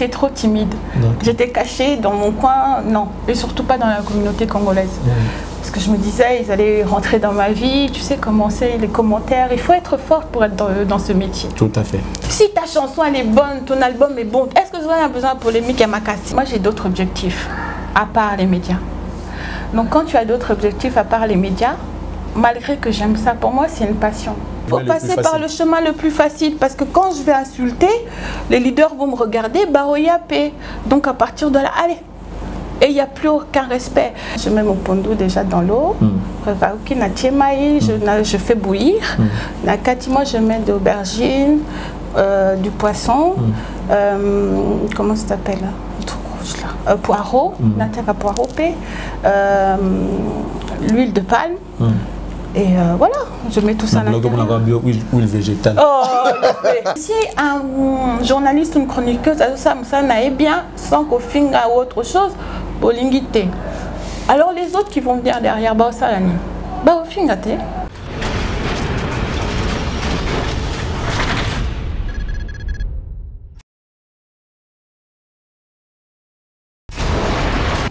J'étais trop timide. J'étais cachée dans mon coin, non. Et surtout pas dans la communauté congolaise. Parce que je me disais, ils allaient rentrer dans ma vie, tu sais comment c'est, les commentaires. Il faut être forte pour être dans ce métier. Tout à fait. Si ta chanson elle est bonne, ton album est bon, est-ce que vous avez besoin de polémique à ma casse? Moi j'ai d'autres objectifs, à part les médias. Donc quand tu as d'autres objectifs à part les médias, malgré que j'aime ça, pour moi c'est une passion. Il faut passer par le chemin le plus facile parce que quand je vais insulter, les leaders vont me regarder, Baroyapé. Donc à partir de là, allez. Et il n'y a plus aucun respect. Je mets mon pondo déjà dans l'eau. Je fais bouillir. Moi, je mets de l'aubergine, du poisson. Comment ça s'appelle? Le truc rouge là. Poireau. L'huile de palme. Et voilà, je mets tout ça à l'intérieur. Huile végétale. Oh, si un journaliste ou une chroniqueuse, ça n'aille bien, sans qu'au finga ou autre chose, bolingité. Alors les autres qui vont venir derrière, bah ça l'année. Bah au fingate.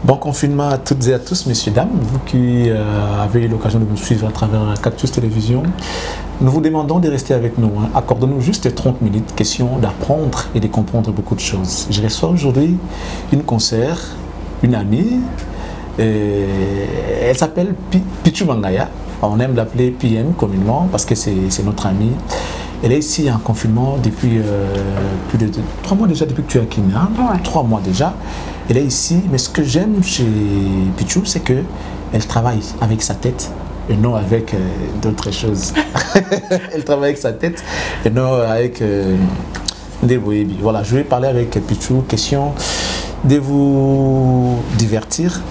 Bon confinement à toutes et à tous, messieurs, dames, vous qui avez eu l'occasion de nous suivre à travers Cactus Télévision. Nous vous demandons de rester avec nous. Accordons-nous juste 30 minutes, question d'apprendre et de comprendre beaucoup de choses. Je reçois aujourd'hui une consoeur, une amie. Elle s'appelle Pichu Mangaya. On aime l'appeler PM communément parce que c'est notre amie. Elle est ici en confinement depuis plus de 3 mois déjà, depuis que tu es à Kenya. 3 mois déjà. Elle est ici, mais ce que j'aime chez Pichu, c'est qu'elle travaille avec sa tête et non avec d'autres choses. Elle travaille avec sa tête et non avec des boébi. Voilà, je vais parler avec Pichu, question de vous divertir,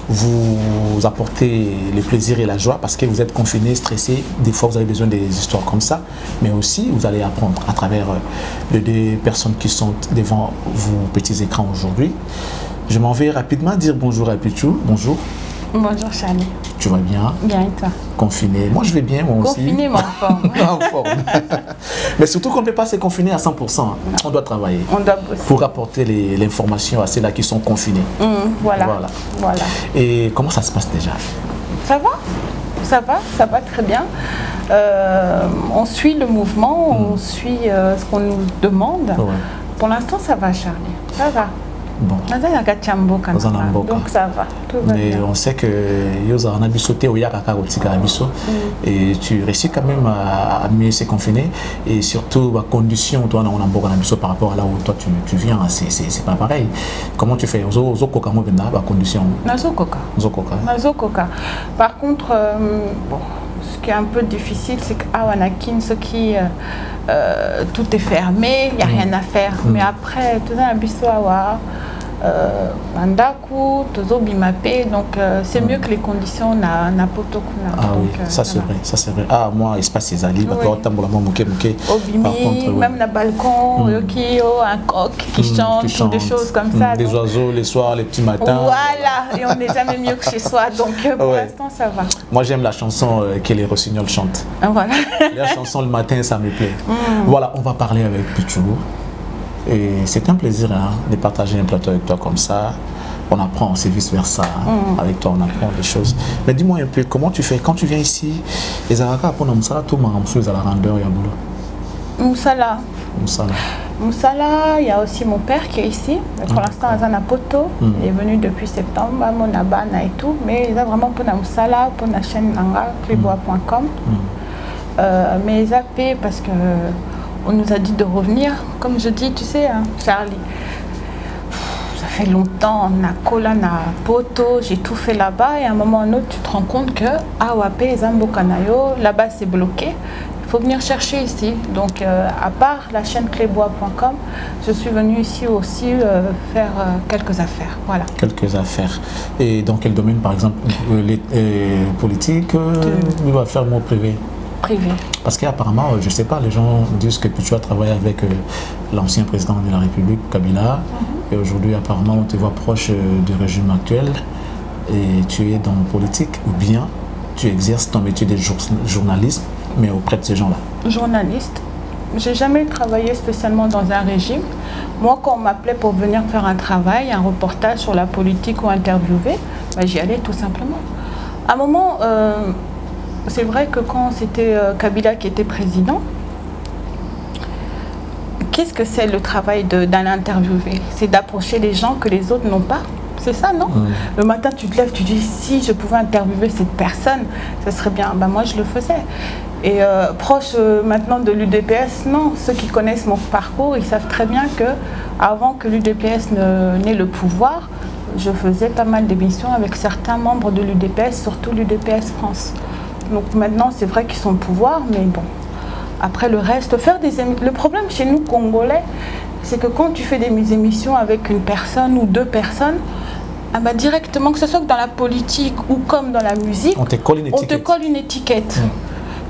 vous apporter le plaisir et la joie parce que vous êtes confiné, stressé. Des fois, vous avez besoin des histoires comme ça, mais aussi vous allez apprendre à travers les 2 personnes qui sont devant vos petits écrans aujourd'hui. Je m'en vais rapidement dire bonjour à Pichu. Bonjour. Bonjour Charlie. Tu vas bien? Bien et toi? Confiné. Moi je vais bien, moi aussi. Confiné, mais en forme. En forme. Mais surtout qu'on ne peut pas se confiner à 100%. On doit travailler. On doit bosser. Pour apporter l'information à ceux-là qui sont confinés. Voilà. Et comment ça se passe déjà? Ça va très bien. On suit le mouvement, on suit ce qu'on nous demande. Pour l'instant, ça va, Charlie. Ça va. Bon. Donc ça va. Mais on sait que et tu réussis quand même à mieux se confiner et surtout la condition toi par rapport à là où toi tu viens, c'est pas pareil. Comment tu fais? Par contre, bon, ce qui est un peu difficile, c'est qu'à Wanakin, tout est fermé, il n'y a rien à faire. Mais après, tout ça, donc c'est mieux que les conditions n'a poto. Ah oui, ça c'est vrai, ça c'est vrai. Ah moi, espace c'est ali, même le balcon, un coq qui chante, des choses comme ça. Des oiseaux les soirs, les petits matins. Voilà, et on n'est jamais mieux que chez soi, donc pour l'instant ça va. Moi j'aime la chanson que les Rossignols chantent. Voilà. La chanson le matin, ça me plaît. Voilà, on va parler avec Pichu. Et c'est un plaisir de partager un plateau avec toi comme ça. On apprend, c'est vice-versa. Avec toi, on apprend des choses. Mais dis-moi un peu, comment tu fais quand tu viens ici? Les Araka, pour nous, Moussala, tout le monde à la rendeur, il y a boulot. Moussala, il y a aussi mon père qui est ici. Pour l'instant, Azana Poto. Il est venu depuis septembre, mon abana et tout. Mais il a vraiment pour Moussala, pour la chaîne Nanga, clébois.com. Mais ils a payé parce que on nous a dit de revenir. Comme je dis, tu sais, Charlie, ça fait longtemps, on a Kola, on a Poto, j'ai tout fait là-bas. Et à un moment ou à un autre, tu te rends compte que Awapé, Zambo Kanayo, là-bas c'est bloqué. Il faut venir chercher ici. Donc, à part la chaîne clébois.com, je suis venue ici aussi faire quelques affaires. Voilà. Quelques affaires. Et dans quel domaine, par exemple, les politiques, il va faire mot privé? Privé. Parce qu'apparemment, je ne sais pas, les gens disent que tu as travaillé avec l'ancien président de la République, Kabila, et aujourd'hui, apparemment, on te voit proche du régime actuel, et tu es dans la politique, ou bien tu exerces ton métier de journaliste, mais auprès de ces gens-là. Journaliste, j'ai jamais travaillé spécialement dans un régime. Moi, quand on m'appelait pour venir faire un travail, un reportage sur la politique ou interviewer, ben, j'y allais tout simplement. À un moment, c'est vrai que quand c'était Kabila qui était président, qu'est-ce que c'est le travail d'un interviewé? C'est d'approcher les gens que les autres n'ont pas. C'est ça, non? Le matin, tu te lèves, tu dis, si je pouvais interviewer cette personne, ce serait bien. Ben, moi, je le faisais. Et proche maintenant de l'UDPS, non. Ceux qui connaissent mon parcours, ils savent très bien que avant que l'UDPS n'ait le pouvoir, je faisais pas mal d'émissions avec certains membres de l'UDPS, surtout l'UDPS France. Donc maintenant, c'est vrai qu'ils sont au pouvoir, mais bon. Après le reste, le problème chez nous, Congolais, c'est que quand tu fais des émissions avec une personne ou deux personnes, ah bah directement, que ce soit dans la politique ou comme dans la musique, on te colle une étiquette.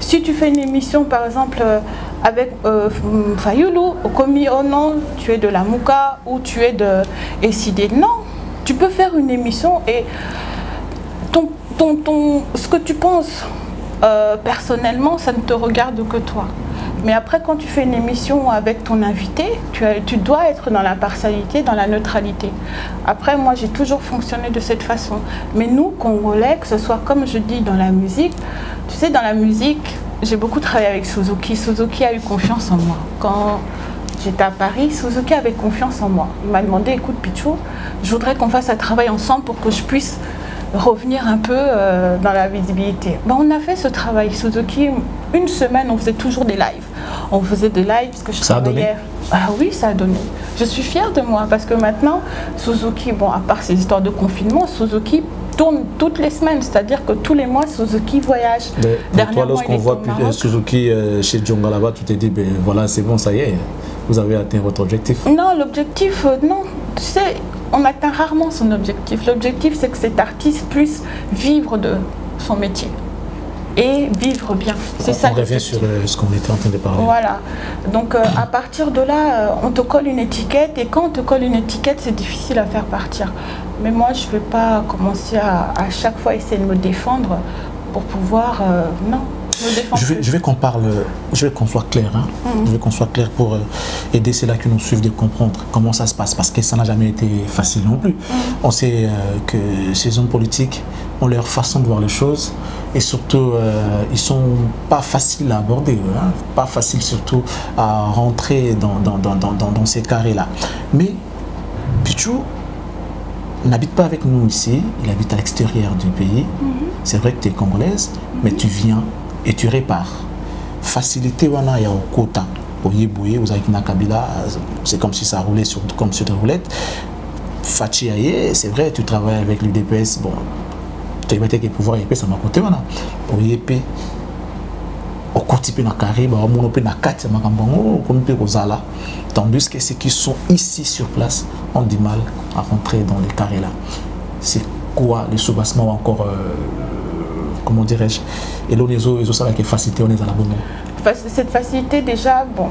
Si tu fais une émission, par exemple, avec Fayoulou, Okomi, oh non, tu es de la Mouka ou tu es de Essidé. Non, tu peux faire une émission et ce que tu penses personnellement, ça ne te regarde que toi. Mais après, quand tu fais une émission avec ton invité, tu dois être dans l'impartialité, dans la neutralité. Après, moi, j'ai toujours fonctionné de cette façon. Mais nous, Congolais, que ce soit, comme je dis, dans la musique, tu sais, dans la musique, j'ai beaucoup travaillé avec Suzuki. Suzuki a eu confiance en moi. Quand j'étais à Paris, Suzuki avait confiance en moi. Il m'a demandé, écoute, Pichou, je voudrais qu'on fasse un travail ensemble pour que je puisse revenir un peu dans la visibilité. Ben, on a fait ce travail. Suzuki, une semaine, on faisait toujours des lives. On faisait des lives parce que je travaillais. Ah oui, ça a donné. Je suis fière de moi parce que maintenant, Suzuki, bon, à part ces histoires de confinement, Suzuki tourne toutes les semaines. C'est-à-dire que tous les mois, Suzuki voyage. Toi, lorsqu'on voit Suzuki chez Djonga là-bas, tu t'es dit, ben voilà, c'est bon, ça y est, vous avez atteint votre objectif. Non, l'objectif, non. Tu sais, on atteint rarement son objectif. L'objectif, c'est que cet artiste puisse vivre de son métier et vivre bien. C'est ça. On revient sur ce qu'on était en train de parler. Voilà. Donc, à partir de là, on te colle une étiquette et quand on te colle une étiquette, c'est difficile à faire partir. Mais moi, je ne vais pas commencer à chaque fois essayer de me défendre pour pouvoir... non. Je veux qu'on parle, je veux qu'on soit clair, hein. Je veux qu'on soit clair pour aider ceux-là qui nous suivent de comprendre comment ça se passe, parce que ça n'a jamais été facile non plus. On sait que ces hommes politiques ont leur façon de voir les choses et surtout ils sont pas faciles à aborder, hein. Pas faciles surtout à rentrer dans ces carrés-là. Mais Pichou n'habite pas avec nous ici, il habite à l'extérieur du pays. C'est vrai que tu es congolaise, mais tu viens et tu répares. Facilité wana ya okota oyebouye vous avez Kabila, c'est comme si ça roulait comme sur des roulettes. Fachi aye, c'est vrai, tu travailles avec l'UDPS, bon, tu as que pouvoir yep ça m'a côté wana oyep au quotidien na carré ba mon pe na carte makambango comme pe kozala, tandis que ceux qui sont ici sur place ont du mal à rentrer dans les carrés là. C'est quoi le soubassement encore comment dirais-je, et là les autres ça avec facilité on est à la bonne. Cette facilité déjà, bon,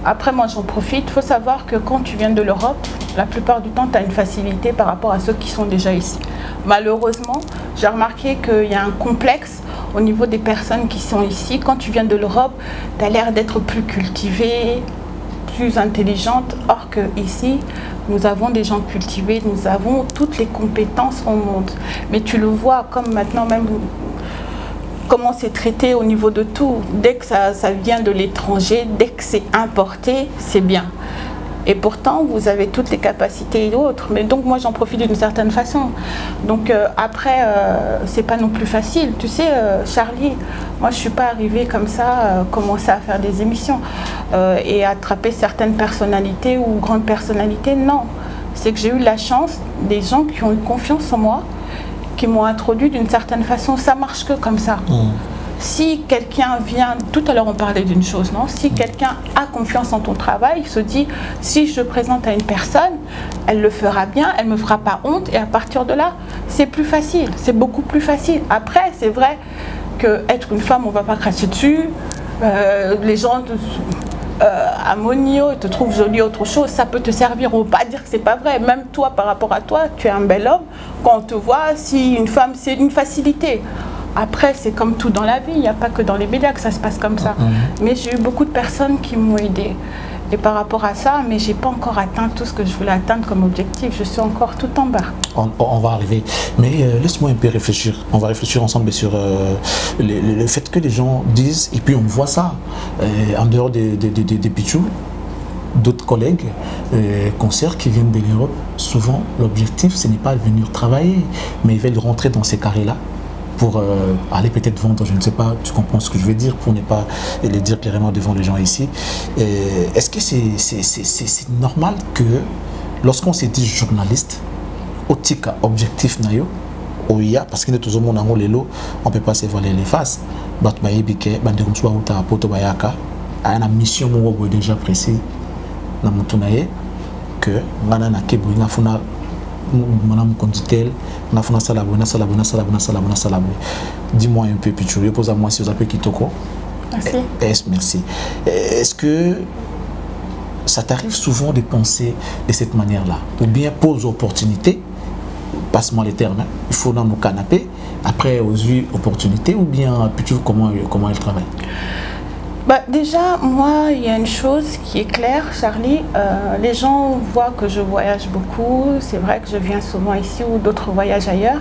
après moi j'en profite, il faut savoir que quand tu viens de l'Europe, la plupart du temps tu as une facilité par rapport à ceux qui sont déjà ici. Malheureusement, j'ai remarqué qu'il y a un complexe au niveau des personnes qui sont ici. Quand tu viens de l'Europe, tu as l'air d'être plus cultivée, plus intelligente, or que ici nous avons des gens cultivés, nous avons toutes les compétences au monde. Mais tu le vois comme maintenant même comment c'est traité au niveau de tout. Dès que ça vient de l'étranger, dès que c'est importé, c'est bien. Et pourtant, vous avez toutes les capacités et autres. Mais donc, moi, j'en profite d'une certaine façon. Donc, après, c'est pas non plus facile. Tu sais, Charlie, moi, je suis pas arrivée comme ça, commencer à faire des émissions et attraper certaines personnalités ou grandes personnalités. Non. C'est que j'ai eu la chance des gens qui ont eu confiance en moi, qui m'ont introduit d'une certaine façon. Ça marche que comme ça. Si quelqu'un vient, tout à l'heure on parlait d'une chose, non? Si quelqu'un a confiance en ton travail, il se dit, si je présente à une personne, elle le fera bien, elle ne me fera pas honte, et à partir de là, c'est plus facile, c'est beaucoup plus facile. Après, c'est vrai qu'être une femme, on ne va pas cracher dessus, les gens à Monio te trouvent jolie, autre chose, ça peut te servir, on ne va pas dire que c'est pas vrai. Même toi, par rapport à toi, tu es un bel homme, quand on te voit, si une femme, c'est une facilité. Après, c'est comme tout dans la vie, il n'y a pas que dans les médias que ça se passe comme ça. Mais j'ai eu beaucoup de personnes qui m'ont aidée. Et par rapport à ça, mais je n'ai pas encore atteint tout ce que je voulais atteindre comme objectif. Je suis encore tout en bas. On va arriver. Mais laisse-moi un peu réfléchir. On va réfléchir ensemble sur le fait que les gens disent, et puis on voit ça, en dehors des Pichou, d'autres collègues, concerts qui viennent de l'Europe, souvent l'objectif ce n'est pas de venir travailler, mais ils veulent rentrer dans ces carrés-là pour aller peut-être vendre, je ne sais pas, tu comprends ce que je veux dire, pour ne pas le dire clairement devant les gens ici. Est-ce que c'est normal que lorsqu'on se dit journaliste, autique objectif nayo, parce que tout le monde on ne peut pas se voiler les faces, a une mission déjà précise dans mon tournée que madame conditel dis-moi un peu puis tu poses à moi si vous appelez Kitoko. Merci. Est-ce que ça t'arrive souvent de penser de cette manière-là ou bien pose opportunité, passe-moi les termes, il faut dans nos canapés après aux yeux opportunité ou bien plutôt comment elle travaille? Bah, déjà, moi, il y a une chose qui est claire, Charlie. Les gens voient que je voyage beaucoup. C'est vrai que je viens souvent ici ou d'autres voyagent ailleurs.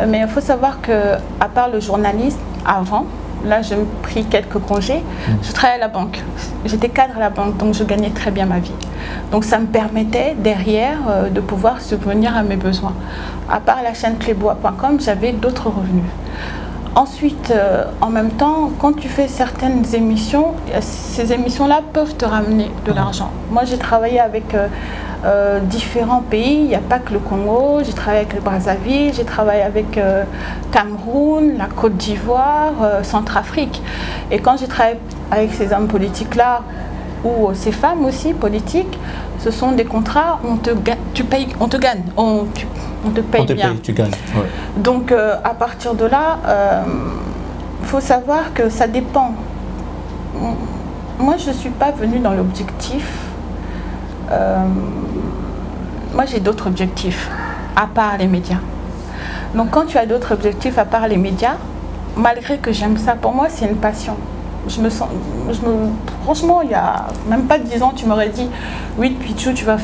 Mais il faut savoir qu'à part le journalisme, avant, là, j'ai pris quelques congés. Je travaillais à la banque. J'étais cadre à la banque, donc je gagnais très bien ma vie. Donc ça me permettait, derrière, de pouvoir subvenir à mes besoins. À part la chaîne clébois.com, j'avais d'autres revenus. Ensuite, en même temps, quand tu fais certaines émissions, ces émissions-là peuvent te ramener de l'argent. Moi, j'ai travaillé avec différents pays, il n'y a pas que le Congo, j'ai travaillé avec le Brazzaville, j'ai travaillé avec Cameroun, la Côte d'Ivoire, Centrafrique. Et quand j'ai travaillé avec ces hommes politiques-là, ou ces femmes aussi politiques, ce sont des contrats où on te gagne, on te paye bien. Tu gagnes. Ouais. Donc à partir de là, il faut savoir que ça dépend. Moi, je ne suis pas venue dans l'objectif. Moi, j'ai d'autres objectifs, à part les médias. Donc quand tu as d'autres objectifs à part les médias, malgré que j'aime ça, pour moi, c'est une passion. Franchement, il n'y a même pas 10 ans, tu m'aurais dit oui, Pichou, tu vas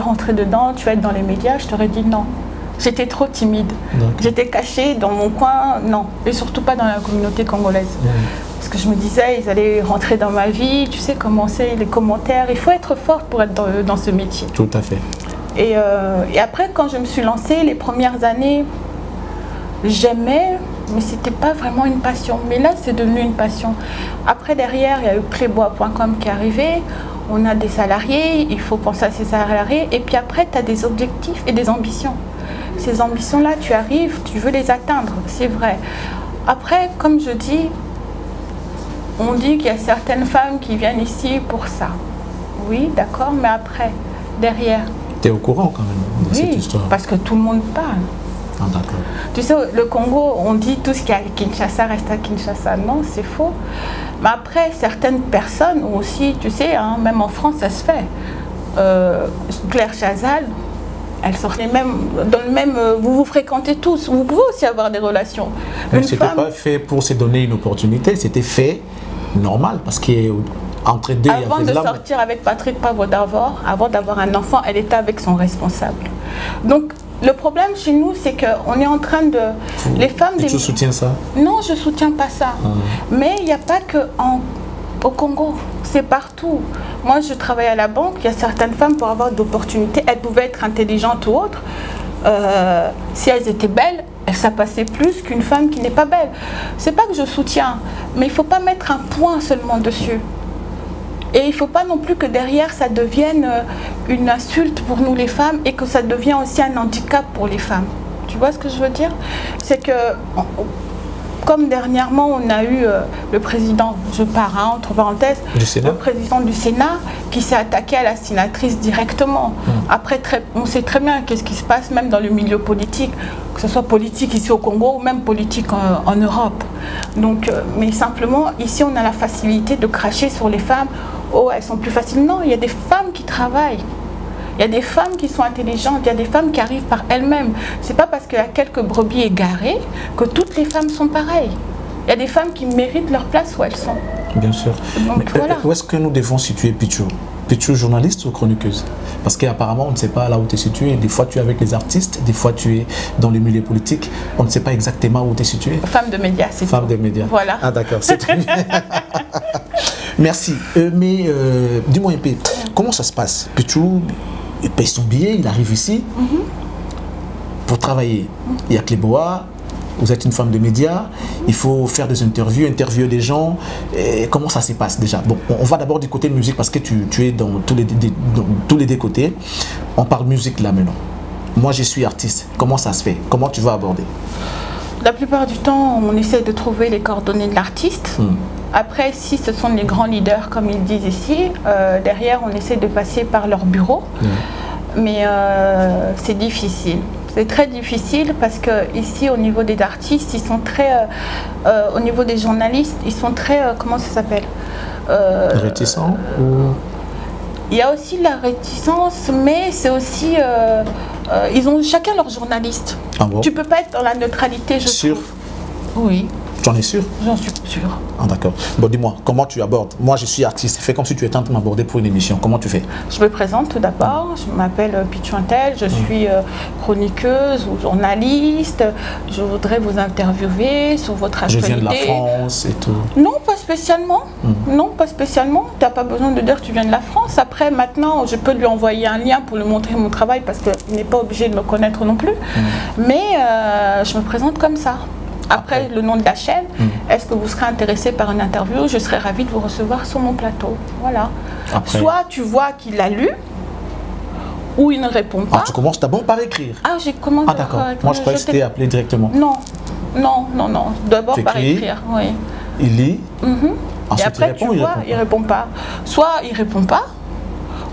rentrer dedans, tu vas être dans les médias. Je t'aurais dit non. J'étais trop timide. J'étais cachée dans mon coin, non. Et surtout pas dans la communauté congolaise. Parce que je me disais, ils allaient rentrer dans ma vie, tu sais comment c'est, les commentaires. Il faut être forte pour être dans ce métier. Tout à fait. Et après, quand je me suis lancée, les premières années, j'aimais, mais c'était pas vraiment une passion. Mais là, c'est devenu une passion. Après, derrière, il y a eu playboy.com qui est arrivé. On a des salariés, il faut penser à ces salariés. Et puis après, tu as des objectifs et des ambitions. Ces ambitions-là, tu arrives, tu veux les atteindre, c'est vrai. Après, comme je dis, on dit qu'il y a certaines femmes qui viennent ici pour ça. Oui, d'accord, mais après, derrière... Tu es au courant quand même de cette histoire? Parce que tout le monde parle. Ah, d'accord. Tu sais, le Congo, on dit tout ce qui est à Kinshasa reste à Kinshasa. Non, c'est faux. Mais après, certaines personnes aussi, tu sais, hein, même en France, ça se fait. Claire Chazal, elle sortait même dans le même... vous vous fréquentez tous, vous pouvez aussi avoir des relations. Mais ce n'était pas fait pour se donner une opportunité, c'était fait normal, parce qu'entre deux... Avant de sortir avec Patrick Pavot-Davor, avant d'avoir un enfant, elle était avec son responsable. Donc, le problème chez nous, c'est qu'on est en train de... Les femmes... Et tu soutiens ça? Non, je ne soutiens pas ça. Mais il n'y a pas que au Congo, c'est partout. Moi, je travaille à la banque, il y a certaines femmes pour avoir d'opportunités, elles pouvaient être intelligentes ou autres. Si elles étaient belles, ça passait plus qu'une femme qui n'est pas belle. C'est pas que je soutiens, mais il ne faut pas mettre un point seulement dessus. Et il ne faut pas non plus que derrière ça devienne une insulte pour nous les femmes et que ça devienne aussi un handicap pour les femmes. Tu vois ce que je veux dire? C'est que, comme dernièrement on a eu le président, je pars hein, entre parenthèses, le président du Sénat qui s'est attaqué à la sénatrice directement. Après, on sait très bien qu'est-ce qui se passe même dans le milieu politique, que ce soit politique ici au Congo ou même politique en Europe. Donc, mais simplement, ici on a la facilité de cracher sur les femmes. Oh, elles sont plus faciles. Non, il y a des femmes qui travaillent. Il y a des femmes qui sont intelligentes, il y a des femmes qui arrivent par elles-mêmes. C'est pas parce qu'il y a quelques brebis égarées que toutes les femmes sont pareilles. Il y a des femmes qui méritent leur place où elles sont. Bien sûr. Donc, voilà. Où est-ce que nous devons situer Pichou? Pichou, journaliste ou chroniqueuse? Parce qu'apparemment, on ne sait pas là où tu es situé. Des fois, tu es avec les artistes, des fois, tu es dans le milieu politique. On ne sait pas exactement où tu es situé. Femme de médias, c'est Femme de médias. Voilà. Ah d'accord, c'est très bien. Merci. Mais dis-moi un peu, comment ça se passe? Pichou, il paye son billet, il arrive ici pour travailler. Il y a Cléboa. Vous êtes une femme de médias, il faut faire des interviews, interviewer des gens. Et comment ça se passe déjà? Bon, on va d'abord du côté musique parce que tu es dans tous les deux côtés. On parle musique là maintenant. Moi, je suis artiste. Comment ça se fait? Comment tu vas aborder? La plupart du temps, on essaie de trouver les coordonnées de l'artiste. Après, si ce sont les grands leaders, comme ils disent ici, derrière, on essaie de passer par leur bureau. Mais c'est difficile. C'est très difficile parce que ici, au niveau des artistes, ils sont très, au niveau des journalistes, ils sont très, comment ça s'appelle, réticents ou... Il y a aussi la réticence, mais c'est aussi, ils ont chacun leur journaliste. Ah bon? Tu peux pas être dans la neutralité, je trouve. Oui. J'en es sûr? J'en suis sûre. Ah d'accord. Bon, dis-moi, comment tu abordes? Moi, je suis artiste. Fais comme si tu étais en train de m'aborder pour une émission. Comment tu fais? Je me présente tout d'abord. Je m'appelle Pichou Intel. Je suis chroniqueuse ou journaliste. Je voudrais vous interviewer sur votre actualité. Je viens de la France et tout. Non, pas spécialement. Non, pas spécialement. Tu n'as pas besoin de dire que tu viens de la France. Après, maintenant, je peux lui envoyer un lien pour lui montrer mon travail parce qu'il n'est pas obligé de me connaître non plus. Mais je me présente comme ça. Après, le nom de la chaîne, est-ce que vous serez intéressé par une interview? Je serais ravie de vous recevoir sur mon plateau. Voilà. Après. Soit tu vois qu'il l'a lu, ou il ne répond pas. Ah, tu commences d'abord par écrire? Ah, j'ai commencé par écrire. Moi, je croyais que c'était appelé directement. Non, non, non, non. D'abord par écrire, oui. Il lit. Et après, tu vois, il ne répond pas. Soit il ne répond pas,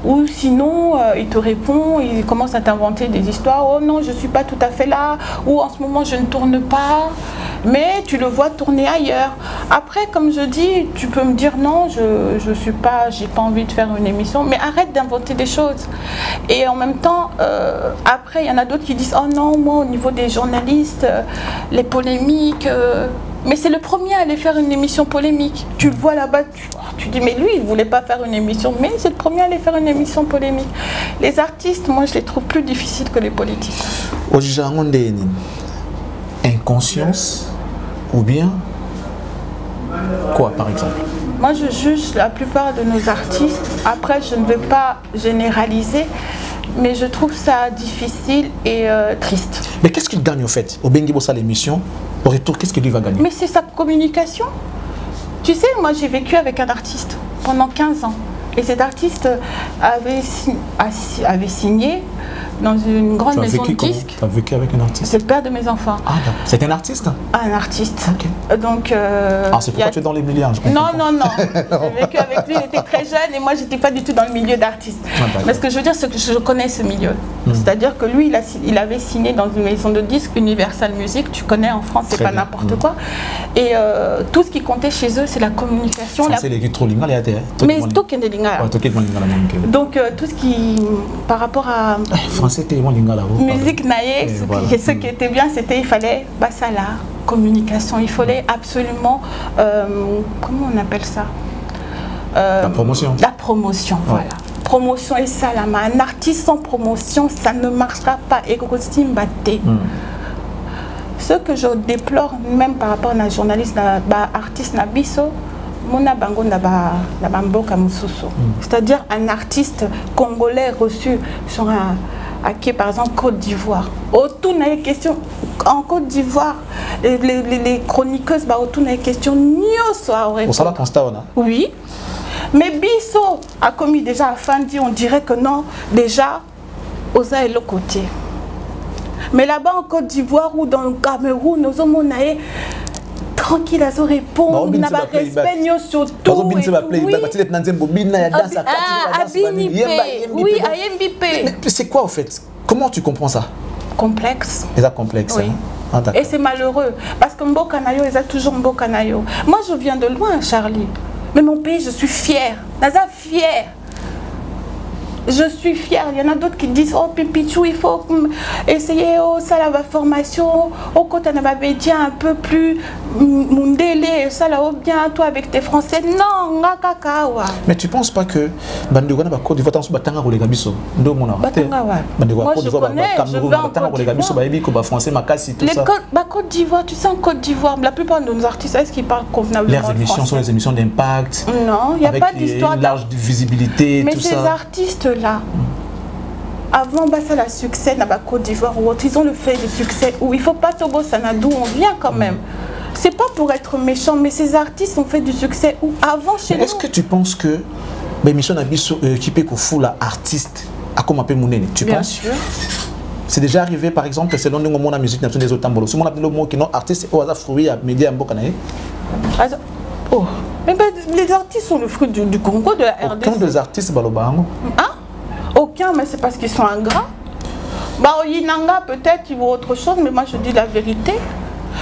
ou sinon, il te répond, il commence à t'inventer des histoires. Oh non, je ne suis pas tout à fait là. Ou en ce moment, je ne tourne pas. Mais tu le vois tourner ailleurs. Après, comme je dis, tu peux me dire non, je suis pas, j'ai pas envie de faire une émission. Mais arrête d'inventer des choses. Et en même temps, après, il y en a d'autres qui disent oh non, moi, au niveau des journalistes, les polémiques. Mais c'est le premier à aller faire une émission polémique. Tu le vois là-bas, tu dis mais lui, il ne voulait pas faire une émission. Mais c'est le premier à aller faire une émission polémique. Les artistes, moi, je les trouve plus difficiles que les politiques. Inconscience ou bien quoi, par exemple? Moi, je juge la plupart de nos artistes. Après, je ne vais pas généraliser, mais je trouve ça difficile et triste. Mais qu'est-ce qu'il gagne au fait? Au Bengi Bossa l'émission, au retour, qu'est-ce que lui va gagner? Mais c'est sa communication. Tu sais, moi j'ai vécu avec un artiste pendant 15 ans. Et cet artiste avait signé dans une grande maison de disques. Tu as vécu avec un artiste? C'est le père de mes enfants. Ah, c'est un artiste? Un artiste. Okay. Donc, c'est pourquoi tu es dans les milliards? Non, non, non. J'ai vécu avec lui, il était très jeune et moi, je n'étais pas du tout dans le milieu d'artiste. Mais ce que je veux dire, c'est que je connais ce milieu. C'est-à-dire que lui, il avait signé dans une maison de disques, Universal Music. Tu connais, en France, c'est pas n'importe quoi. Et tout ce qui comptait chez eux, c'est la communication. C'est les trop linga, mais tout qui est des linga. Donc, tout ce qui, par rapport à musique naïe, ce qui était bien, c'était il fallait ça là, communication. Il fallait absolument, comment on appelle ça, la promotion. La promotion, voilà. Promotion et ça là, un artiste sans promotion, ça ne marchera pas. Et ce que je déplore même par rapport à un journaliste, artiste Nabiso, c'est-à-dire un artiste congolais reçu sur par exemple Côte d'Ivoire. Autour de la question en Côte d'Ivoire, les chroniqueuses autour de la question oui. Mais Bisso a commis déjà à Fandi, on dirait que non, déjà, Osa est le côté. Mais là-bas en Côte d'Ivoire ou dans le Cameroun, nous avons tranquille, à se répondre, on a respect surtout. Oui, à Mbipé. C'est quoi au fait? Comment tu comprends ça? Complexe. C'est complexe. Oui. Ah, et c'est malheureux parce que Mbokanayo, ils ont toujours Mbokanayo. Moi, je viens de loin, Charlie. Mais mon pays, je suis fière. Naza fière. je suis fière. Il y en a d'autres qui disent, oh Pipichou, il faut essayer, oh ça la formation, oh quand on avait dit un peu plus mundele, ça là, oh bien, toi avec tes français. Non, nga kakawa. Mais tu penses pas que Bandegona va Côte d'Ivoire, attention, Batanga pour les Gabiso, Ndo Mona. Batanga, ouais. Moi je connais, je vais en Côte d'Ivoire. Français, Makassi, tout ça. Côte d'Ivoire, tu sais en Côte d'Ivoire, la plupart de nos artistes, est-ce qu'ils parlent convenablement les émissions sont les émissions d'impact. Non, il n'y a pas d'histoire. Une large visibilité, mais tout ça. Mais ces artistes-là, avant bah, ça la succès dans la Côte d'Ivoire ou autre, ils ont le fait de succès où il ne faut pas Togo Sanadou, on vient quand même. C'est pas pour être méchant, mais ces artistes ont fait du succès où avant chez nous. Est-ce que tu penses que l'émission Nabiso équipée qu'on fout l'artiste à comment appeler Mounene? Tu Bien penses? sûr. C'est déjà arrivé par exemple, selon nous, la musique des autres tambours. Si on appelle le mot qui est artiste, au hasard fruit à média Mbokanae. Oh, mais ben, les artistes sont le fruit du Congo, de la RDC. Aucun des artistes balobango. Hein? Aucun, mais c'est parce qu'ils sont ingrats. Bah, Yinanga peut-être, ils voient autre chose, mais moi je dis la vérité.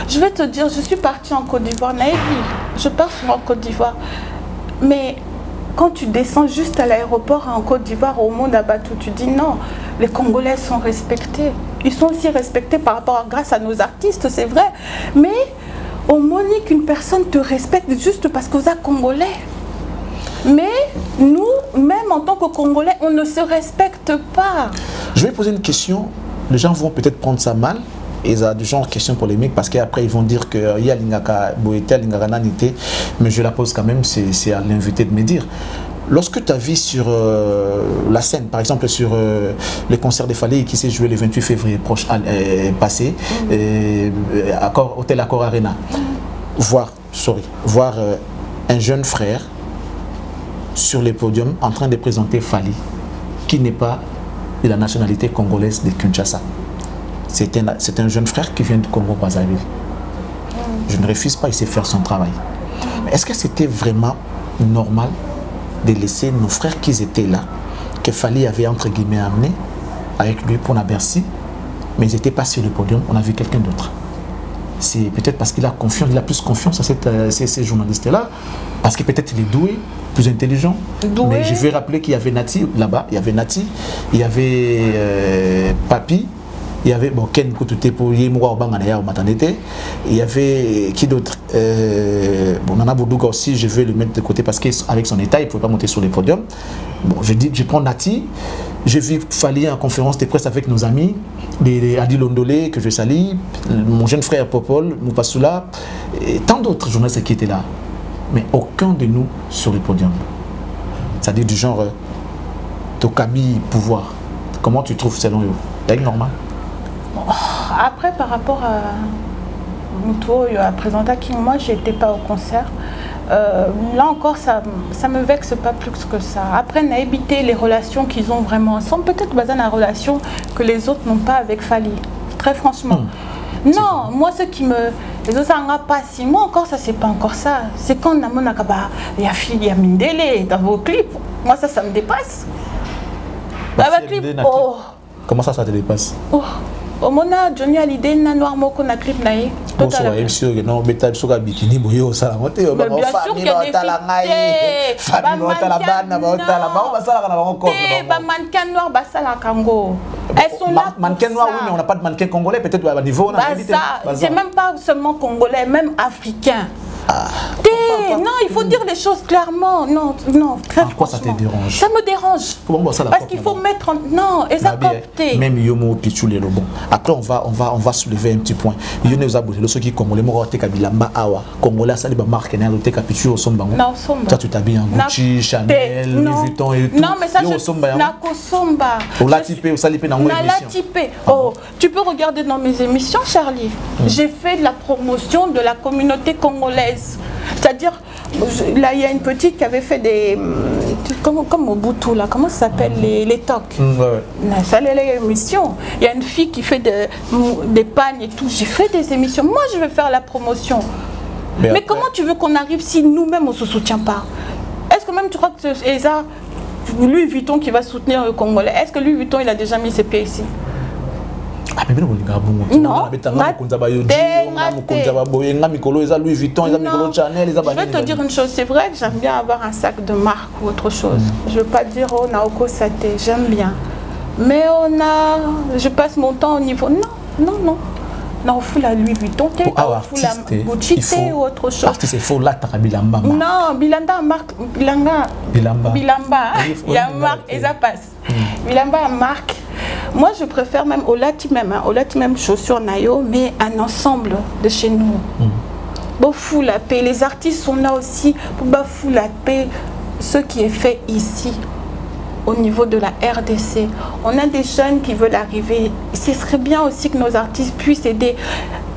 Je vais te dire, je suis partie en Côte d'Ivoire, Naïvi. Je pars souvent en Côte d'Ivoire. Mais quand tu descends juste à l'aéroport en Côte d'Ivoire, au monde Abatou, tu dis non, les Congolais sont respectés. Ils sont aussi respectés par rapport grâce à nos artistes, c'est vrai. Mais au moment qu'une personne te respecte juste parce que vous êtes Congolais. Mais nous, même en tant que Congolais, on ne se respecte pas. Je vais poser une question. Les gens vont peut-être prendre ça mal. Et ça a du genre question polémique parce qu'après ils vont dire qu'il y a l'ingaka boété, l'ingaka nanité. Mais je la pose quand même, c'est à l'invité de me dire. Lorsque tu as vu sur la scène, par exemple sur le concert des Fali qui s'est joué le 28 février passé, Hôtel Accor Arena, voir un jeune frère sur les podiums en train de présenter Fali, qui n'est pas de la nationalité congolaise de Kinshasa. C'est un jeune frère qui vient du Congo-Brazzaville. Je ne refuse pas, il sait faire son travail. Est-ce que c'était vraiment normal de laisser nos frères qui étaient là, que Fali avait entre guillemets amené avec lui pour la Bercy, mais ils n'étaient pas sur le podium, on a vu quelqu'un d'autre. C'est peut-être parce qu'il a confiance, il a plus confiance à ces journalistes-là, parce que peut-être il est doué, plus intelligent. Doué. Mais je vais rappeler qu'il y avait Nati là-bas, il y avait Nati, il y avait Papi, il y avait Ken Koutoute pour Yemouwa Obanganaya au Matandete, il y avait qui d'autre Nana Boudouga aussi, je vais le mettre de côté parce qu'avec son état, il ne pouvait pas monter sur les podiums. Bon, je prends Nati, j'ai vu Fali en conférence de presse avec nos amis, Adi Londolé, que je salue, mon jeune frère Popol, Moupassoula, et tant d'autres journalistes qui étaient là. Mais aucun de nous sur les podiums. C'est-à-dire du genre Tokabi pouvoir. Comment tu trouves selon eux? C'est normal. Après, par rapport à Moutou, à présenter King, moi, je n'étais pas au concert. Là encore, ça me vexe pas plus que ça. Après, on a évité les relations qu'ils ont vraiment ensemble. Peut-être basées sur la relation que les autres n'ont pas avec Fali. Très franchement. Non, moi, ce qui me... Les autres, ça n'a pas si... Moi, encore, ça, c'est pas encore ça. C'est quand on a mon akaba, il y a Fili, il y a Mindele dans vos clips. Moi, ça me dépasse. Clip, oh. Comment ça te dépasse? Oh. Au mona Johnny Hallyday na noir moko na clip nae. Non, beta soka bikini boyo sala mote yo ba famille no tala ngai. Famille no tala bana ba tala ba sala kana ba ko. Ba mannequin noir ba sala kango. Elles sont là. Mannequin noir oui mais on n'a pas de mannequin congolais peut-être à niveau on a c'est même pas seulement congolais, même africain. Non, il faut dire les choses clairement. Non, très franchement. Pourquoi ça te dérange? Ça me dérange. Parce qu'il faut mettre en... Non, et ça copte. Même Yomo Pichou les bon. Après, on va soulever un petit point. Yono nous a bougé. Ceux qui congolais, moi, te kabilamba awa. Congolais, ça les marque n'a te Pichou au sombango. Non, somba. Toi, tu t'habilles en Gucci, Chanel, Louis Vuitton et tout. Non, mais ça, je... Nako somba. Ou la typé, ou ça l'épée dans mon émission. La typé. Oh, tu peux regarder dans mes émissions, Charlie. J'ai fait de la promotion de la communauté congolaise. C'est-à-dire, là, il y a une petite qui avait fait des... Comme au Boutou, là, comment ça s'appelle, les tocs. Ça, les émissions. Il y a une fille qui fait des pagnes et tout. J'ai fait des émissions. Moi, je vais faire la promotion. Mais après... comment tu veux qu'on arrive si nous-mêmes, on ne se soutient pas? Est-ce que même tu crois que c'est Eza, Louis Vuitton qui va soutenir le Congolais? Est-ce que Louis Vuitton, il a déjà mis ses pieds ici? Ah, mais bien, non, je vais te dire une chose, c'est vrai que j'aime bien avoir un sac de marque ou autre chose. Je ne veux pas dire oh Naoko Saté, j'aime bien. Mais je passe mon temps au niveau. Non, non, non. Non, il faut la Louis Vuitton, il faut la Gucci ou autre chose. Il faut la Bilamba. Non, Bilamba marque. Bilamba. Il y a une marque et ça passe. Bilamba marque. Moi, je préfère même au lati même chaussures Nayo, mais un ensemble de chez nous. Bon, fou la paix. Les artistes sont là aussi pour fou la paix. Ce qui est fait ici, au niveau de la RDC. On a des jeunes qui veulent arriver. Ce serait bien aussi que nos artistes puissent aider.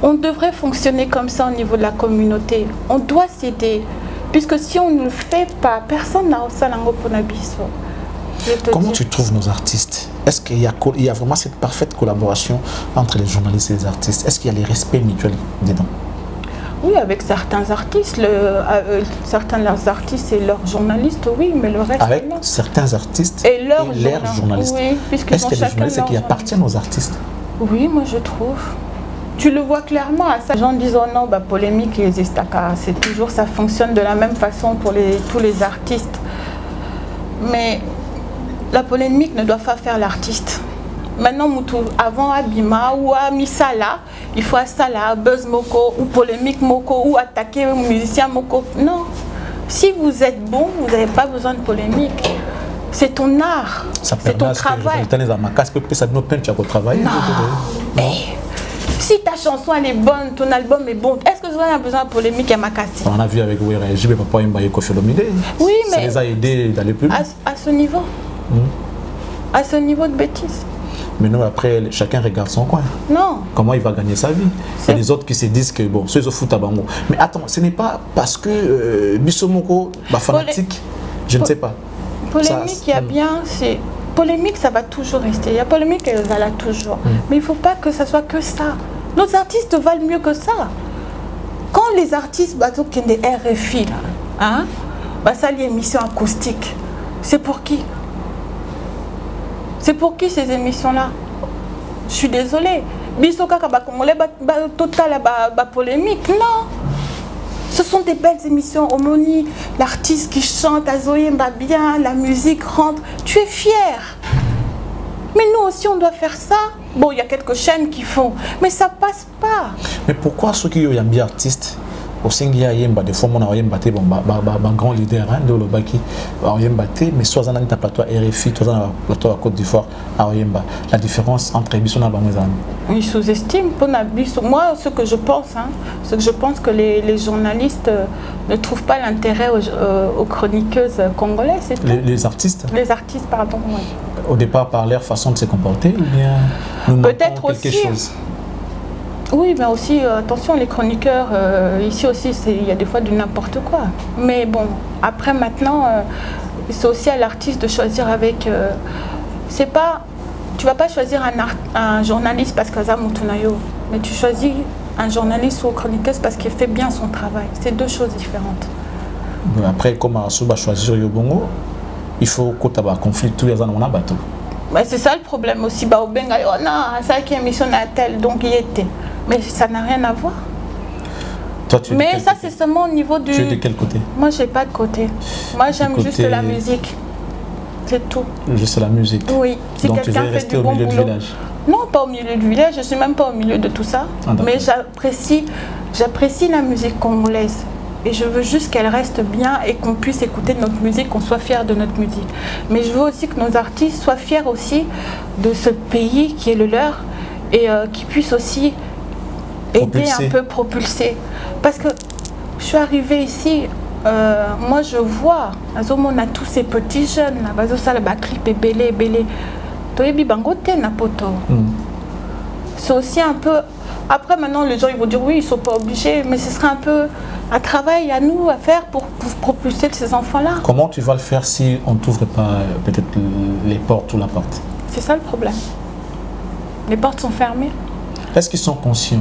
On devrait fonctionner comme ça au niveau de la communauté. On doit s'aider. Puisque si on ne le fait pas, personne n'a au salango pour Nabiso. Comment tu trouves nos artistes? Est-ce qu'il y a vraiment cette parfaite collaboration entre les journalistes et les artistes? Est-ce qu'il y a les respects mutuels dedans? Oui, avec certains artistes, certains leurs artistes et leurs journalistes, oui, mais le reste avec non. Certains artistes et leurs journalistes. Oui, est-ce qu'il y a des journalistes qui appartiennent aux artistes? Oui, moi je trouve. Tu le vois clairement à ça. Les gens disent oh non, polémique existe. C'est toujours, ça fonctionne de la même façon pour tous les artistes. Mais la polémique ne doit pas faire l'artiste. Maintenant, avant Abima ou à Misala, il faut à Sala, Buzz Moko ou polémique Moko ou attaquer un musicien Moko. Non. Si vous êtes bon, vous n'avez pas besoin de polémique. C'est ton art. C'est ton travail. Non. Si ta chanson elle est bonne, ton album est bon, est-ce que vous avez besoin de polémique à Makassi? On a vu avec JB Papa Mbaye Koffi Olomide. Oui, mais ça les a aidés d'aller plus loin. À ce niveau. À ce niveau de bêtises. Mais non, après, chacun regarde son coin. Non. Comment il va gagner sa vie? Il y a des autres qui se disent que bon, ceux qui se foutent à Bango. Mais attends, ce n'est pas parce que Bissomoko, fanatique, je ne sais pas. Polémique, il y a bien, c'est... Polémique, ça va toujours rester. Il y a polémique, elle va là toujours. Mais il ne faut pas que ça soit que ça. Nos artistes valent mieux que ça. Quand les artistes, qui ont des RFI, là, hein, ça, les émissions acoustiques, c'est pour qui? C'est pour qui ces émissions-là? Je suis désolée. Bisoka total polémique, non. Ce sont des belles émissions. Omoni, l'artiste qui chante, Azoé m'a bien, la musique rentre. Tu es fier. Mais nous aussi, on doit faire ça. Bon, il y a quelques chaînes qui font, mais ça passe pas. Mais pourquoi ceux qui ont bien artistes au Sengia Yemba, des fois, on a battu un grand leader de l'Obaki, mais soit on a un plateau RFI, soit on a un plateau à Côte d'Ivoire, à Yemba. La différence entre les bisons et les Ils sous-estiment. Moi, ce que je pense, que les journalistes ne trouvent pas l'intérêt aux chroniqueuses congolaises. Les artistes? Les artistes, pardon. Oui. Au départ, par leur façon de se comporter, ou bien nous peut-être quelque aussi. chose? Oui, mais aussi, attention, les chroniqueurs, ici aussi, il y a des fois du n'importe quoi. Mais bon, après maintenant, c'est aussi à l'artiste de choisir avec... c'est pas... Tu vas pas choisir un journaliste parce que ça Moutunayo, mais tu choisis un journaliste ou chroniqueuse parce qu'il fait bien son travail. C'est deux choses différentes. Mais après, comme Arassou va choisir Yobongo, il faut qu'on ait un conflit tous les ans, on a bateau. C'est ça le problème aussi. Au Benga, oh non, ça qui est mission à tel, donc il était. Mais ça n'a rien à voir. Toi, tu mais ça, c'est seulement au niveau du... Tu es de quel côté? Moi, je n'ai pas de côté. Moi, j'aime juste la musique. C'est tout. Juste la musique? Oui. Si donc tu veux rester au milieu du village? Non, pas au milieu du village. Je ne suis même pas au milieu de tout ça. Mais j'apprécie la musique congolaise. Et je veux juste qu'elle reste bien et qu'on puisse écouter notre musique, qu'on soit fiers de notre musique. Mais je veux aussi que nos artistes soient fiers aussi de ce pays qui est le leur et qu'ils puissent aussi aider un peu, propulser. Parce que je suis arrivée ici, moi je vois, on a tous ces petits jeunes, c'est aussi un peu... Après maintenant les gens ils vont dire oui, ils ne sont pas obligés, mais ce serait un peu un travail à nous à faire pour propulser ces enfants-là. Comment tu vas le faire si on ne t'ouvre pas peut-être les portes ou la porte? C'est ça le problème. Les portes sont fermées. Est-ce qu'ils sont conscients?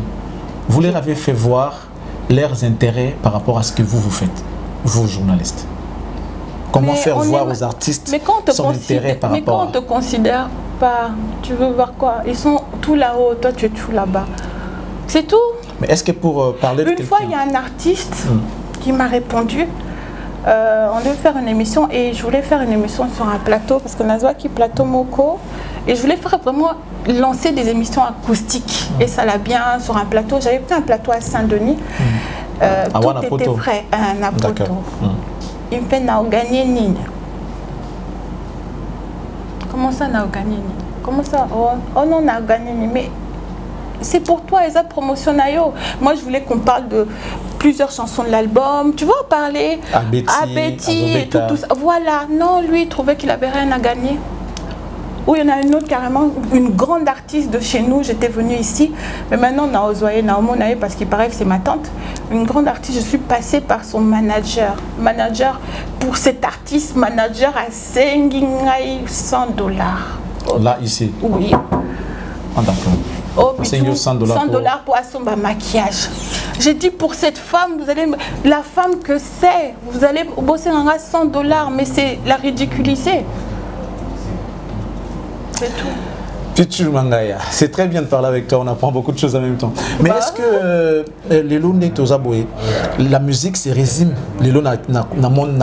Vous leur avez fait voir leurs intérêts par rapport à ce que vous faites, vous journalistes? Comment faire voir aux artistes son intérêt par rapport à... Mais quand on te considère pas. Tu veux voir quoi? Ils sont tout là-haut, toi tu es tout là-bas. C'est tout. Mais est-ce que pour parler de une fois, il y a un artiste qui m'a répondu. On devait faire une émission et je voulais faire une émission sur un plateau parce que Nazwa qui plateau Moko et je voulais faire vraiment lancer des émissions acoustiques et ça l'a bien sur un plateau. J'avais pris un plateau à Saint-Denis. Tout était prêt à Napoto. Il me fait n'a gagné ni. Comment ça n'a gagné ni? Comment ça? Oh non, n'a gagné ni. Mais c'est pour toi, et ça promotionne. Moi, je voulais qu'on parle de plusieurs chansons de l'album. Tu vois, parler à Betty et tout ça. Voilà. Non, lui, il trouvait qu'il n'avait rien à gagner. Ou il y en a une autre carrément, une grande artiste de chez nous. J'étais venue ici. Mais maintenant, on a Ozoye Naomonaye parce qu'il paraît que c'est ma tante. Une grande artiste, je suis passée par son manager. Manager pour cet artiste, manager à 100 $. Là, ici? Oui. Ah, d'accord. Oh, 100 $ pour Assomba maquillage. J'ai dit pour cette femme, vous allez, la femme que c'est, vous allez bosser en 100 $, mais c'est la ridiculiser. C'est tout. Pichu Mangaya, c'est très bien de parler avec toi, on apprend beaucoup de choses en même temps. Mais est-ce que les lots la musique se résume, les lots na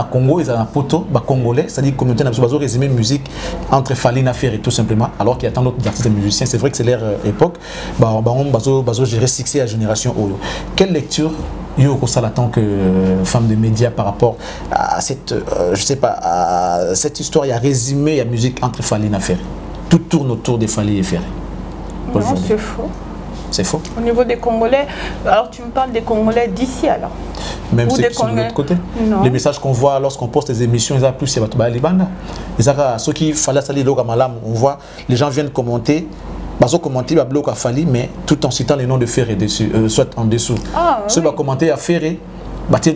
Congo, ils ont un poteau, congolais, c'est-à-dire communauté n'a pas résumé musique entre Falina Ferré tout simplement, alors qu'il y a tant d'autres artistes et musiciens, c'est vrai que c'est leur époque, on gérer succès à la génération Oyo. Quelle lecture Yoko Sala, tant que femme de médias par rapport à cette, je sais pas, à cette histoire, il y a résumé la musique entre Falina Ferré? Tout tourne autour des Fally et Ferré. Non, c'est faux. C'est faux. Au niveau des Congolais, alors tu me parles des Congolais d'ici alors? Même ceux qui sont de l'autre côté. Non. Les messages qu'on voit lorsqu'on poste des émissions, ils ont plus, c'est Libanda. Ceux qui fallait salir on voit, les gens viennent commenter. Ils commenter à bloc à Fally, mais tout en citant les noms de Ferré dessus, soit en dessous. Ceux qui vont commenter à Ferré,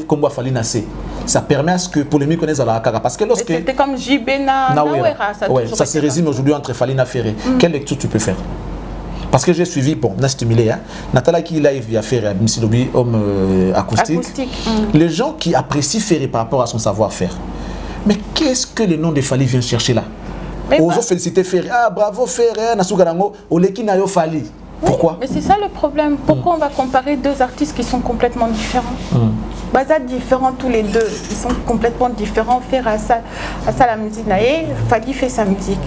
comme Fally Nassé. Ça permet à ce que pour les mieux connaissent à la Kara. Parce que lorsque. C'était comme Jibena Nawera. Ça se résume aujourd'hui entre Falina Ferré. Quelle lecture tu peux faire? Parce que j'ai suivi, bon, Nastumilé, Nathalie qui live via Ferré, Msilobi, homme acoustique. Les gens qui apprécient Ferré par rapport à son savoir-faire. Mais qu'est-ce que le nom de Fally vient chercher là? Oso féliciter Ferré. Ah, bravo Ferré, Nasugarango, Oleki Nayo Fally. Pourquoi? Mais c'est ça le problème. Pourquoi on va comparer deux artistes qui sont complètement différents? Baza différents tous les deux. Ils sont complètement différents. Faire à ça la musique naïe, Fally fait sa musique.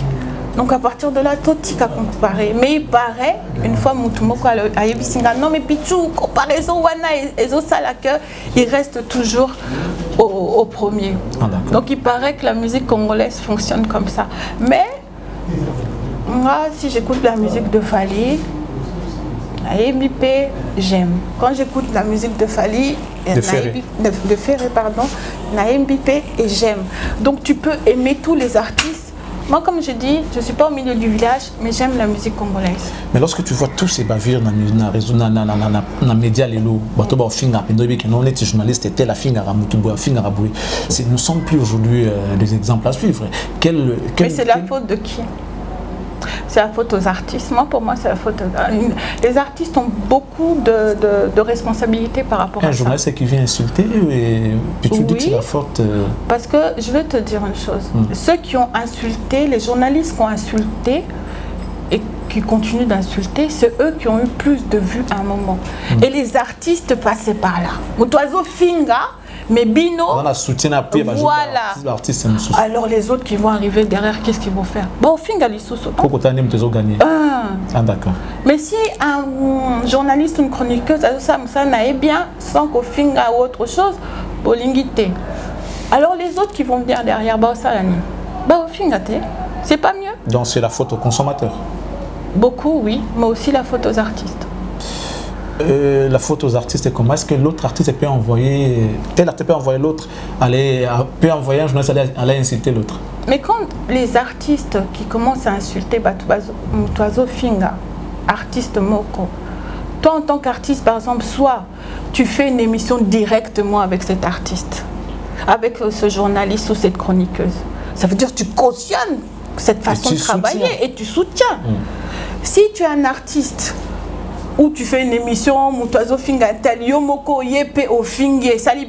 Donc à partir de là, tout est à comparer. Mais il paraît, une fois Moutoumoko a Yebisinga, non mais Pichou, comparaison Wana et Zosalaka, il reste toujours au premier. Donc il paraît que la musique congolaise fonctionne comme ça. Mais moi, si j'écoute la musique de Fally, MBP, j'aime. Quand j'écoute la musique de Fally, de Ferré, pardon, MBP et j'aime. Donc tu peux aimer tous les artistes. Moi, comme je dis, je ne suis pas au milieu du village, mais j'aime la musique congolaise. Mais lorsque tu vois tous ces bavures dans les réseaux, dans les médias, nous ne sommes plus aujourd'hui des exemples à suivre. Mais c'est la faute de qui? C'est la faute aux artistes. Moi, pour moi, c'est la faute. Les artistes ont beaucoup de responsabilités par rapport à ça. Un journaliste qui vient insulter et puis tu dis que c'est la faute. Parce que je vais te dire une chose. Ceux qui ont insulté, les journalistes qui ont insulté et qui continuent d'insulter, c'est eux qui ont eu plus de vues à un moment. Et les artistes passaient par là. Moutouazo Finga. Mais Bino, voilà. Alors les autres qui vont arriver derrière, qu'est-ce qu'ils vont faire? Bon, d'accord. Mais si un journaliste ou une chroniqueuse, ça n'aille bien, sans qu'au finga ou autre chose, alors les autres qui vont venir derrière, c'est pas mieux. Donc c'est la faute aux consommateurs? Beaucoup, oui, mais aussi la faute aux artistes. La faute aux artistes, comment est-ce que l'autre artiste peut envoyer, tel artiste peut envoyer l'autre, peut envoyer un journaliste aller insulter l'autre? Mais quand les artistes qui commencent à insulter Moutoazo Finga, artiste Moko, toi en tant qu'artiste par exemple, soit tu fais une émission directement avec cet artiste, avec ce journaliste ou cette chroniqueuse, ça veut dire que tu cautionnes cette façon de travailler et tu soutiens. Si tu es un artiste où tu fais une émission, Moutoazo Finga, tel Yomoko, Yepe, Ofingue, ça lit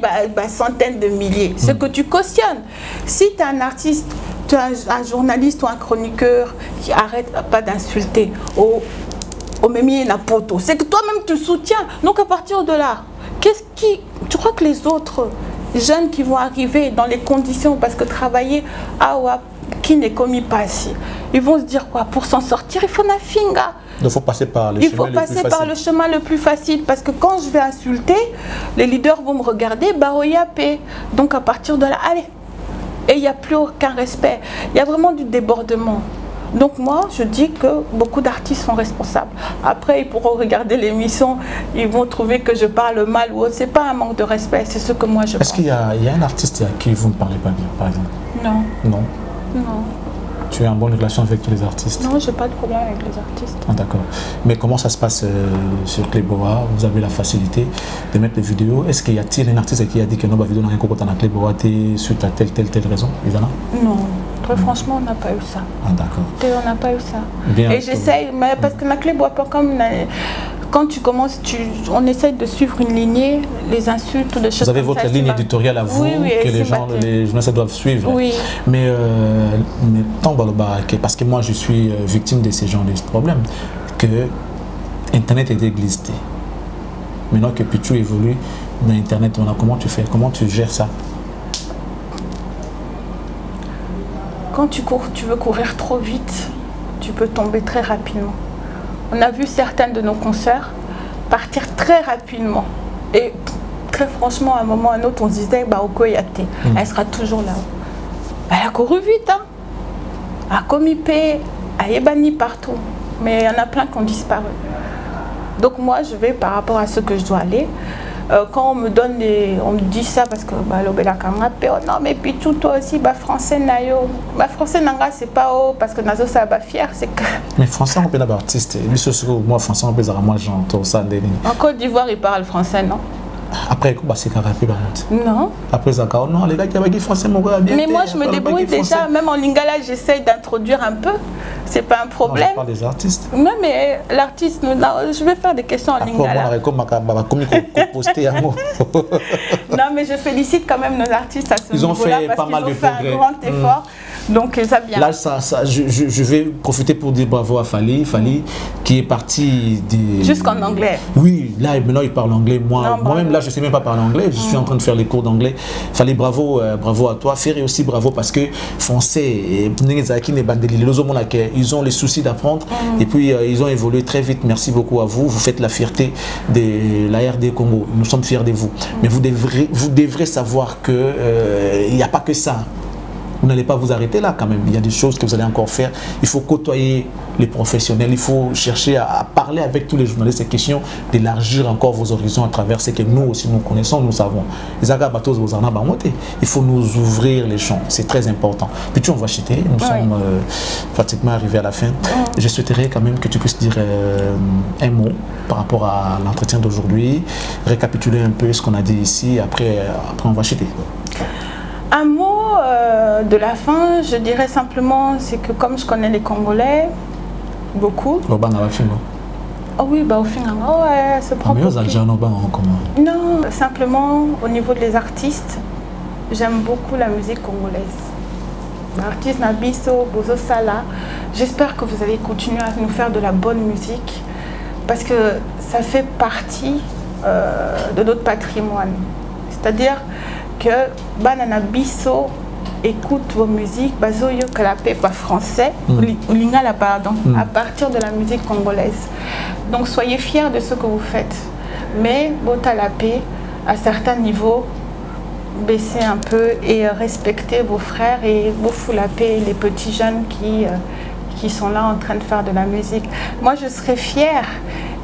centaines de milliers. Ce que tu cautionnes. Si tu es un artiste, tu as un journaliste ou un chroniqueur qui arrête pas d'insulter au Mémié Napoto, c'est que toi-même tu soutiens. Donc à partir de là, tu crois que les autres jeunes qui vont arriver dans les conditions, parce que travailler qui n'est commis pas ici, ils vont se dire quoi? Pour s'en sortir, il faut nafinga. Il faut passer par le chemin le plus facile, parce que quand je vais insulter, les leaders vont me regarder, baroyapé. Donc à partir de là, allez. Et il n'y a plus aucun respect. Il y a vraiment du débordement. Donc moi, je dis que beaucoup d'artistes sont responsables. Après, ils pourront regarder l'émission, ils vont trouver que je parle mal ou autre. Ce n'est pas un manque de respect, c'est ce que moi je pense. Est-ce qu'il y a un artiste à qui vous ne parlez pas bien, par exemple? Non. Non? Non. Tu as une bonne relation avec tous les artistes? Non, je n'ai pas de problème avec les artistes. Ah, d'accord. Mais comment ça se passe sur Cléboa? Vous avez la facilité de mettre les vidéos. Est-ce qu'il y a-t-il un artiste qui a dit que non, ma vidéo n'a rien compris dans Cléboa suite à telle raison? Non. Très franchement, on n'a pas eu ça. Ah, d'accord. On n'a pas eu ça. Bien, et j'essaye, mais parce que la Cléboa.com, quand tu commences, on essaye de suivre une lignée, les insultes ou des choses comme ça. Vous avez votre ligne éditoriale à vous, que les journalistes doivent suivre. Oui. Mais tant parce que moi je suis victime de ces genres de problèmes, que Internet est déglisté. Maintenant que Pichou évolue dans Internet, comment tu fais? Comment tu gères ça? Quand tu veux courir trop vite, tu peux tomber très rapidement. On a vu certaines de nos consoeurs partir très rapidement. Et très franchement, à un moment ou à un autre, on se disait, Okoyate, elle sera toujours là. Elle a couru vite, hein. Elle a comipé, elle est bannie partout. Mais il y en a plein qui ont disparu. Donc moi, je vais par rapport à ce que je dois aller. Quand on me dit ça parce que non mais puis tout toi aussi français nayo français nanga c'est pas parce que nazo ça va fier c'est que mais français on peut d'abord artiste moi français on peut dire moi j'entends ça en Côte d'Ivoire ils parlent français non? Après, c'est carapé par contre. Non. Après, ça non, les gars qui avaient français, mon gars, bien. Mais moi, je me débrouille déjà, même en lingala, j'essaye d'introduire un peu. C'est pas un problème. Je parle des artistes. Non, mais l'artiste, je vais faire des questions en lingala. Non, mais je félicite quand même nos artistes à ce niveau-là parce qu'ils ont fait un grand effort. Donc, ça vient. Là, je vais profiter pour dire bravo à Fali. Fali, qui est parti jusqu'en anglais. Oui, là, maintenant, il parle anglais. Moi-même, là, je ne sais même pas parler anglais. Je suis en train de faire les cours d'anglais. Fali, bravo à toi. Ferry aussi, bravo, parce que français, ils ont les soucis d'apprendre. Et puis, ils ont évolué très vite. Merci beaucoup à vous. Vous faites la fierté de la RD Congo. Nous sommes fiers de vous. Mais vous devrez savoir qu'il n'y a pas que ça. Vous n'allez pas vous arrêter là quand même. Il y a des choses que vous allez encore faire. Il faut côtoyer les professionnels. Il faut chercher à parler avec tous les journalistes. C'est question d'élargir encore vos horizons à travers ce que nous aussi nous connaissons, nous savons. Il faut nous ouvrir les champs. C'est très important. Puis on va chuter. Nous sommes pratiquement arrivés à la fin. Je souhaiterais quand même que tu puisses dire un mot par rapport à l'entretien d'aujourd'hui. Récapituler un peu ce qu'on a dit ici. Après on va chuter. Un mot de la fin, je dirais simplement, c'est que comme je connais les Congolais, beaucoup. Oh oui, au final, c'est propre. Non, simplement au niveau des artistes, j'aime beaucoup la musique congolaise. L'artiste Nabiso, Bozo Sala, j'espère que vous allez continuer à nous faire de la bonne musique parce que ça fait partie de notre patrimoine. C'est-à-dire que Banana Bisso écoute vos musiques, Bazoyo Kalapé français, ou Lingala pardon, à partir de la musique congolaise. Donc soyez fiers de ce que vous faites. Mais Botalapé, à certains niveaux, baissez un peu et respectez vos frères et vos foulapés, les petits jeunes qui sont là en train de faire de la musique. Moi je serais fière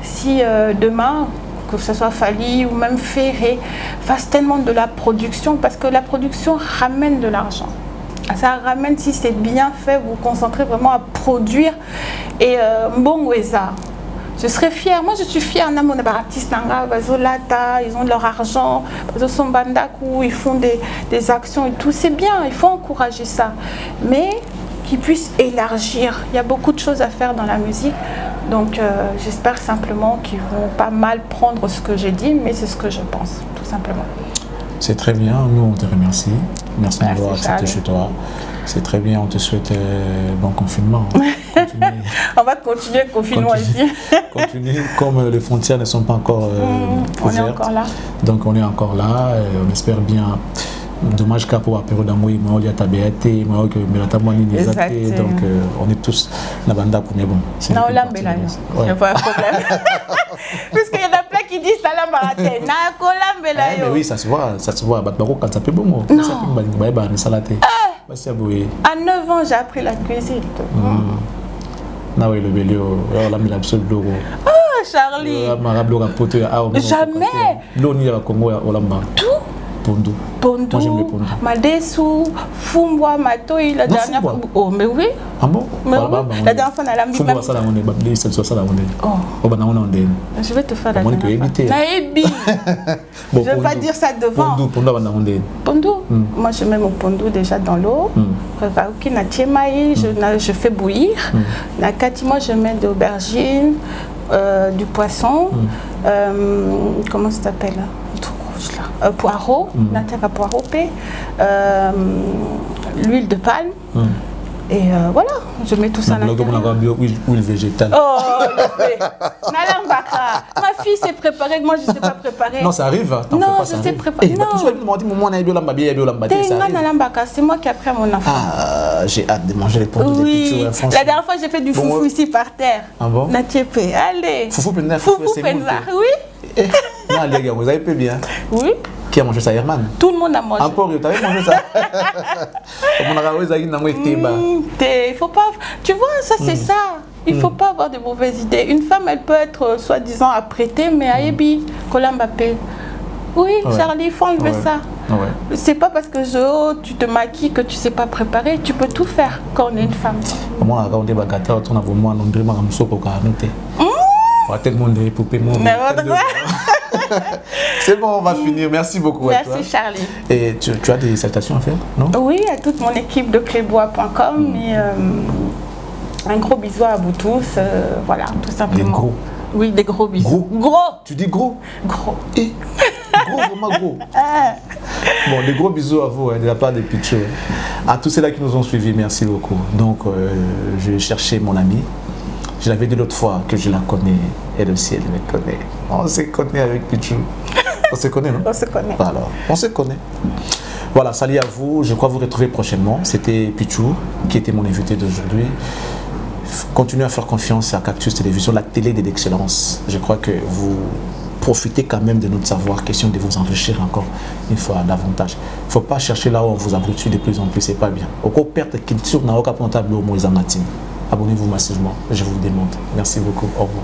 si demain, que ce soit Fali ou même Ferré, fasse tellement de la production, parce que la production ramène de l'argent. Ça ramène, si c'est bien fait, vous vous concentrez vraiment à produire. Et Mbongweza, je serais fière. Moi, je suis fière. Artistes ils ont leur argent, ils font des actions et tout. C'est bien, il faut encourager ça. Mais qu'ils puissent élargir. Il y a beaucoup de choses à faire dans la musique. Donc j'espère simplement qu'ils ne vont pas mal prendre ce que j'ai dit, mais c'est ce que je pense, tout simplement. C'est très bien, nous on te remercie. Merci d'avoir accepté chez toi. C'est très bien, on te souhaite bon confinement. On va continuer le confinement ici. Continuer, comme les frontières ne sont pas encore ouvertes. On est encore là. Donc on est encore là, on espère bien. Dommage qu'à pour la période d'amour, moi, il y a tabéaté, moi, que donc on est tous la banda pour mais bon. Non, là, il n'y a pas de problème. Puisqu'il y en a plein qui disent ça, là, baraté. Mais oui, ça se voit. Quand ça peut bon, non. À 9 ans, j'ai appris la cuisine. Non, oui, le béliot, là, il a absolument. Oh, Charlie. Jamais. Tout. Pondo. Pondo. Moi j'aime le pondo. Madesu, Fumbwa, Matoi, la dernière fois. Oh, mais oui. Ah bon? Mais oui. La dernière fois, on a l'ami. Fumbwa, ça l'a on est. Oh, je vais te faire la dernière fois. Naïbi. Je ne vais pas dire ça devant. Pondo. Moi, je mets mon pondo déjà dans l'eau. Je fais bouillir. Moi, je mets de l'aubergine, du poisson. Comment ça s'appelle? Poireau, l'huile de palme. Et voilà, je mets tout ça à l'intérieur. Huile végétale. Oh, ma fille s'est préparée, moi je ne sais pas préparer. Non, ça arrive. Non, je sais préparer. Non, c'est moi qui ai appris à mon enfant. Ah, j'ai hâte de manger les pommes de oui. La dernière fois, j'ai fait du foufou ici par terre. Ah bon? Allez. Foufou penza. Oui. Non, vous avez peu bien. Oui. Qui a mangé ça, Herman? Tout le monde a mangé. Encore, tu avais mangé ça? Il faut pas. Tu vois, ça c'est ça. Il ne faut pas avoir de mauvaises idées. Une femme, elle peut être soi-disant apprêtée, mais Aïebi, Colambapé. Oui, Charlie, il faut enlever ça. C'est pas parce que tu te maquilles que tu ne sais pas préparer. Tu peux tout faire quand on est une femme. Moi, on est bagata, on a vraiment un endroit où on a tellement de poupées. C'est bon, on va finir. Merci beaucoup. Merci Charlie. Et tu as des salutations à faire, non? Oui, à toute mon équipe de clébois.com. Un gros bisou à vous tous. Voilà, tout simplement. Des gros? Oui, des gros bisous. Gros? Tu dis gros? Gros. Et gros, vraiment gros. Bon, des gros bisous à vous de la part des Pichou. À tous ceux-là qui nous ont suivis, merci beaucoup. Donc, je vais chercher mon amie. Je l'avais dit l'autre fois que je la connais, elle aussi, elle me connaît. On se connaît avec Pichou. On se connaît, non? On se connaît. Alors, on se connaît. Voilà, salut à vous. Je crois vous retrouver prochainement. C'était Pichou qui était mon invité d'aujourd'hui. Continuez à faire confiance à Cactus Télévision, la télé de l'excellence. Je crois que vous profitez quand même de notre savoir, question de vous enrichir encore une fois davantage. Il ne faut pas chercher là où on vous abrutit de plus en plus, c'est pas bien. Au cas où perte culture n'a aucun tableau au moins. Abonnez-vous massivement, je vous le demande. Merci beaucoup, au revoir.